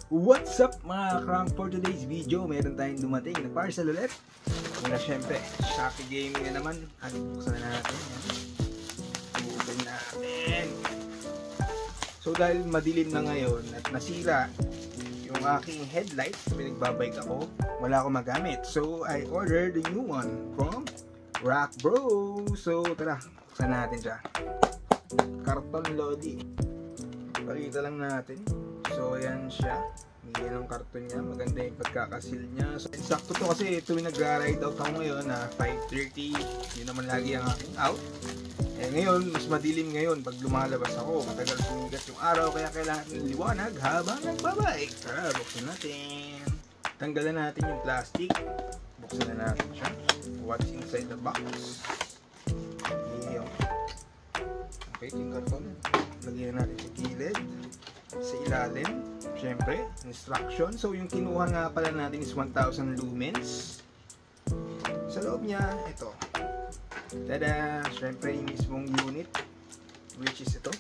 What's up mga crank? For today's video, meron tayong dumating na parcel ulit. Una syempre, Shopee Gaming na naman. Buksan na natin. Open natin. So dahil madilim na ngayon at nasira yung aking headlights, pinagbabike ako, wala akong magamit. So I ordered the new one from Rock Bro. So tara, buksan natin siya. Karton Lodi. Pakita lang natin. So ayan siya. Yan ang karton niya. Maganda yung pagkakasil niya. So sakto to kasi tuwing nagra-ride out ako ngayon na 5:30. Yun naman lagi ang aking out. Eh ngayon, mas madilim ngayon pag lumalabas ako. Matagal sumigat yung araw kaya kailangan ng liwanag habang nagbabike. Tara, buksan natin. Tanggalan natin yung plastic. Buksan na natin siya. What's inside the box? Okay, yung karton. Lagyan natin sa gilid. Sa ilalim, syempre, instruction. So yung kinuha nga pala natin is 1000 lumens. Sa loob niya, ito. Tada! Syempre yung mismong unit, which is ito.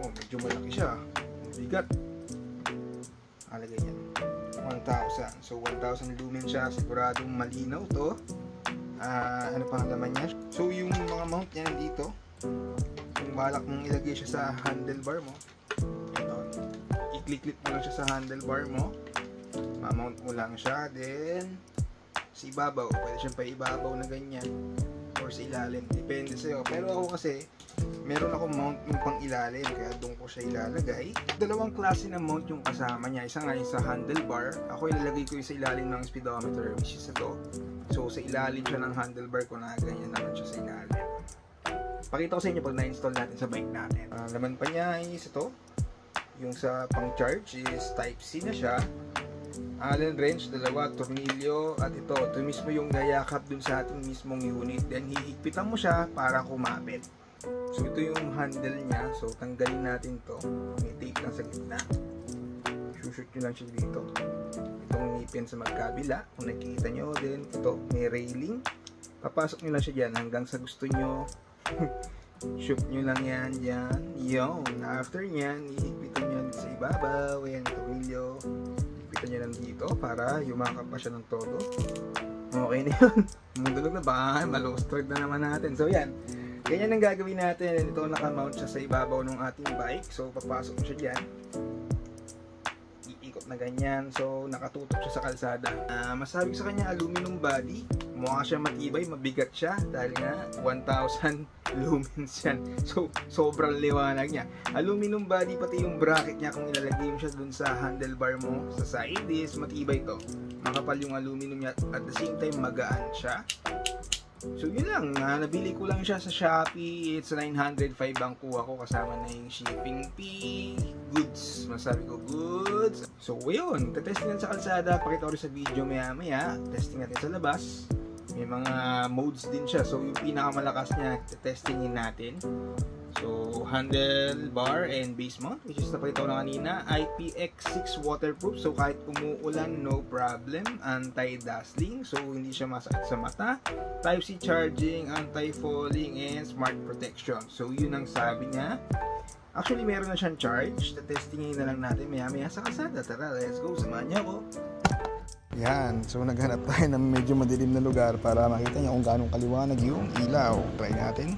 Oh, medyo malaki siya. Bigat. Alagay yan. 1000. So 1000 lumens siya. Siguradong malinaw to. Ano pang laman niya? So yung mga mount niya dito. Kung balak mong ilagay siya sa handlebar mo, ito, i-click mo lang siya sa handlebar mo, ma-mount mo lang siya, then sa ibabaw, pwede siyang pa-ibabaw na ganyan or sa ilalim, depende sa'yo. Pero ako kasi meron akong mount yung pang ilalim, kaya doon ko siya ilalagay. Dalawang klase ng mount yung kasama niya, isa nga yung sa handlebar, ako ilalagay ko yung sa ilalim ng speedometer, which is ito. So sa ilalim siya ng handlebar ko, na ganyan naman siya sa ilalim. Pakita ko sa inyo pag na-install natin sa bike natin. Laman pa niya is ito. Yung sa pang-charge is Type-C na siya. Allen wrench, dalawa, tornilyo, at ito mismo yung gayakap dun sa ating mismong unit. Then hihigpitan mo siya para kumapit. So ito yung handle niya. So tanggalin natin to. May tape lang sa gitna. Shoot nyo lang siya dito. Itong ngipin sa magkabila. Kung nakikita nyo, then ito may railing. Papasok nyo lang siya dyan hanggang sa gusto nyo. Shoot nyo lang yan dyan. Yun. After nyan, ihigpitan nyo sa ibabaw. Ayan, tornilyo. Ihigpitan nyo lang dito para yumakap pa siya ng todo. Okay na yun. Mundulog na ba? Malostord na naman natin. So yan. Ganyan ang gagawin natin. Ito nakamount siya sa ibabaw ng ating bike. So papasok mo siya dyan. Iikot na ganyan. So nakatutok siya sa kalsada. Masabi ko sa kanya, aluminum body. Mukha siya matibay, mabigat siya dahil nga 1000 lumens yan. So, sobrang liwanag niya. Aluminum body, pati yung bracket niya kung ilalagay mo siya dun sa handlebar mo, sa side is matibay to. Makapal yung aluminum niya at the same time magaan siya. So, yun lang. Nabili ko lang siya sa Shopee. It's 905 ang kuha ko kasama na yung shipping fee. Goods. Masabi ko, goods. So, yun. Testing natin sa kalsada. Pakita ko rin sa video maya-maya. Testing natin sa labas. May mga modes din siya. So, yung pinakamalakas niya, testingin natin. So, handlebar and base mount, which is napakita ko na kanina. IPX6 waterproof. So, kahit umuulan, no problem. Anti-dazzling. So, hindi siya masakit sa mata. Type-C charging, anti-falling, and smart protection. So, yun ang sabi niya. Actually, meron na siyang charge. Testingin na lang natin maya-maya sa kalsada. Tara, let's go. Samahan niyo ako. Yan, so naghanap tayo ng medyo madilim na lugar para makita niyo kung gaano kaliwanag yung ilaw. Try natin.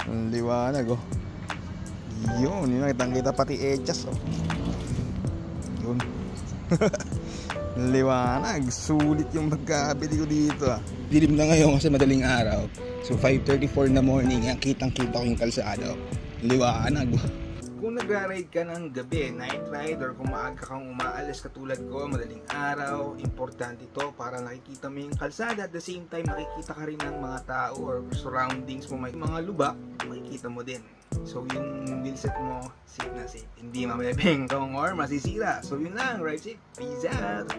Ang liwanag, oh. Yun, yun nakitang-kita pati edges, oh. Yun. Liwanag, sulit yung pagkabili ko dito, ah. Dilim na ngayon kasi madaling araw. So 5:34 na morning, kitang-kita ko yung kalsada, oh. Liwanag, oh. Kung nagra-ride ka ng gabi, night ride, or kung maaga kang umaalis katulad ko, madaling araw, importante ito para nakikita mo yung kalsada. At the same time, nakikita ka rin ng mga tao or surroundings mo. May mga lubak, makikita mo din. So yung wheelset mo, safe na safe. Hindi mamebengkong or masisira. So yun lang, ride safe. Peace out!